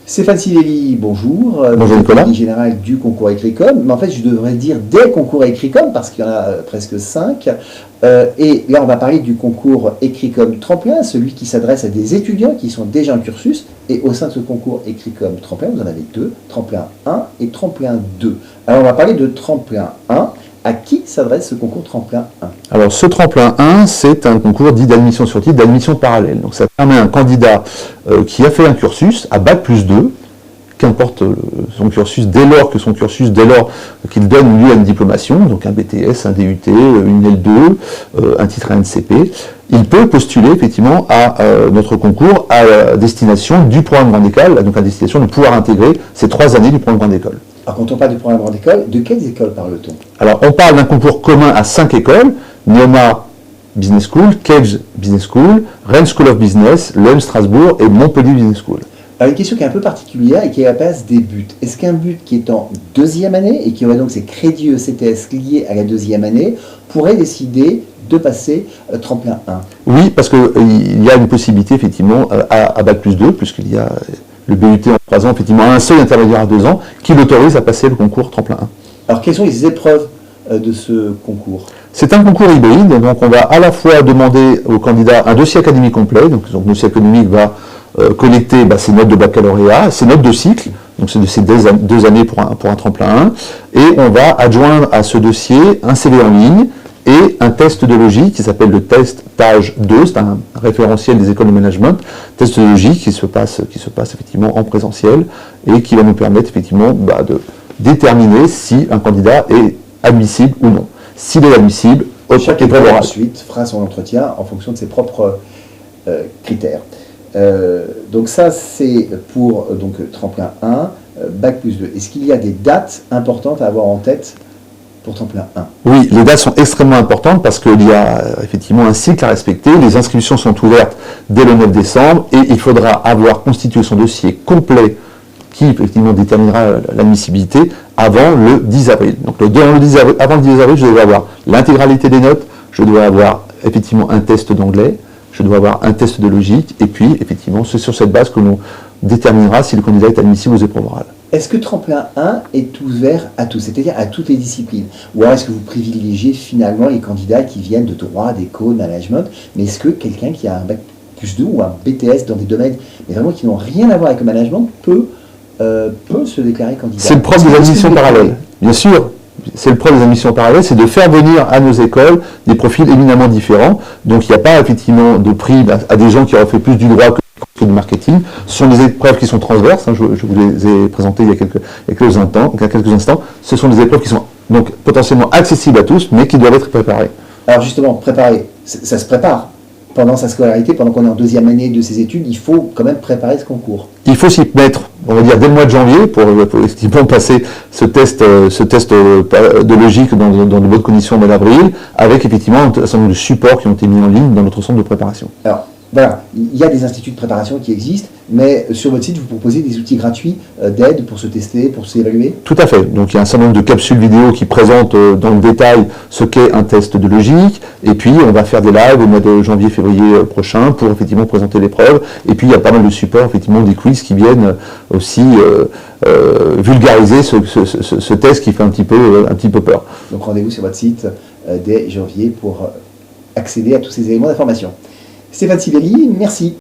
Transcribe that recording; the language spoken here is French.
Stéphane Sivelli, bonjour. Bonjour Nicolas. Général du concours Écricom. Mais en fait, je devrais dire des concours Écricom parce qu'il y en a presque 5. Et là, on va parler du concours Écricom Tremplin, celui qui s'adresse à des étudiants qui sont déjà en cursus. Et au sein de ce concours Écricom Tremplin, vous en avez deux, Tremplin 1 et Tremplin 2. Alors, on va parler de Tremplin 1. À qui s'adresse ce concours Tremplin 1? Alors, ce Tremplin 1, c'est un concours dit d'admission sur titre, d'admission parallèle. Donc, ça permet à un candidat qui a fait un cursus à Bac+2, qu'importe son cursus, dès lors qu'il donne lieu à une diplomation, donc un BTS, un DUT, une L2, un titre ANCP, il peut postuler effectivement à notre concours à destination du programme Grande École, donc à destination de pouvoir intégrer ces 3 années du programme Grande École. Alors, quand on parle du programme Grande École, de quelles écoles parle-t-on? Alors, on parle d'un concours commun à 5 écoles, Neoma Business School, Cage Business School, Rennes School of Business, l'EM Strasbourg et Montpellier Business School. Alors, une question qui est un peu particulière et qui est à la base des buts. Est-ce qu'un but qui est en 2e année et qui aurait donc ses crédits ECTS liés à la 2e année pourrait décider de passer Tremplin 1? Oui, parce qu'il y a une possibilité effectivement à Bac+2, puisqu'il y a le BUT en 3 ans, effectivement un seul intermédiaire à 2 ans, qui l'autorise à passer le concours Tremplin 1. Alors, quelles sont les épreuves de ce concours? C'est un concours hybride, donc on va à la fois demander au candidat un dossier académique complet, donc le dossier académique va collecter ses notes de baccalauréat, ses notes de cycle, donc c'est de ces 2 années pour un Tremplin 1, et on va adjoindre à ce dossier un CV en ligne et un test de logique qui s'appelle le test Page 2, c'est un référentiel des écoles de management, test de logique qui se passe effectivement en présentiel et qui va nous permettre effectivement de déterminer si un candidat est admissible ou non. S'il est admissible, chaque école ensuite fera son entretien en fonction de ses propres critères. Donc ça, c'est pour Tremplin 1, Bac+2. Est-ce qu'il y a des dates importantes à avoir en tête pour Tremplin 1? Oui, les dates sont extrêmement importantes parce qu'il y a effectivement un cycle à respecter. Les inscriptions sont ouvertes dès le 9 décembre et il faudra avoir constitué son dossier complet qui effectivement déterminera l'admissibilité avant le 10 avril. Donc avant le 10 avril, je devrais avoir l'intégralité des notes, je dois avoir effectivement un test d'anglais, je dois avoir un test de logique, et puis effectivement c'est sur cette base que l'on déterminera si le candidat est admissible aux épreuves orales. Est-ce que Tremplin 1 est ouvert à tous, c'est-à-dire à toutes les disciplines? Ou alors est-ce que vous privilégiez finalement les candidats qui viennent de droit, d'éco, de management? Mais est-ce que quelqu'un qui a un Bac+2 ou un BTS dans des domaines mais vraiment qui n'ont rien à voir avec le management peut se déclarer candidat? C'est le propre des admissions parallèles, bien sûr. C'est le propre des admissions parallèles, c'est de faire venir à nos écoles des profils éminemment différents. Donc il n'y a pas effectivement de prix à des gens qui auraient fait plus du droit que du marketing. Ce sont des épreuves qui sont transverses, je vous les ai présentées il y a quelques instants. Ce sont des épreuves qui sont donc potentiellement accessibles à tous, mais qui doivent être préparées. Alors justement, préparer, ça se prépare. Pendant sa scolarité, pendant qu'on est en 2e année de ses études, il faut quand même préparer ce concours. Il faut s'y mettre, on va dire, dès le mois de janvier pour effectivement passer ce test de logique dans de bonnes conditions au mois d'avril, avec effectivement un certain nombre de supports qui ont été mis en ligne dans notre centre de préparation. Alors, voilà, il y a des instituts de préparation qui existent, mais sur votre site, vous proposez des outils gratuits d'aide pour se tester, pour s'évaluer? Tout à fait. Donc il y a un certain nombre de capsules vidéo qui présentent dans le détail ce qu'est un test de logique, et puis on va faire des lives au mois de janvier-février prochain pour effectivement présenter l'épreuve, et puis il y a pas mal de supports, effectivement des quiz qui viennent aussi vulgariser ce test qui fait un petit peu peur. Donc rendez-vous sur votre site dès janvier pour accéder à tous ces éléments d'information. Stéphane Sivelli, merci.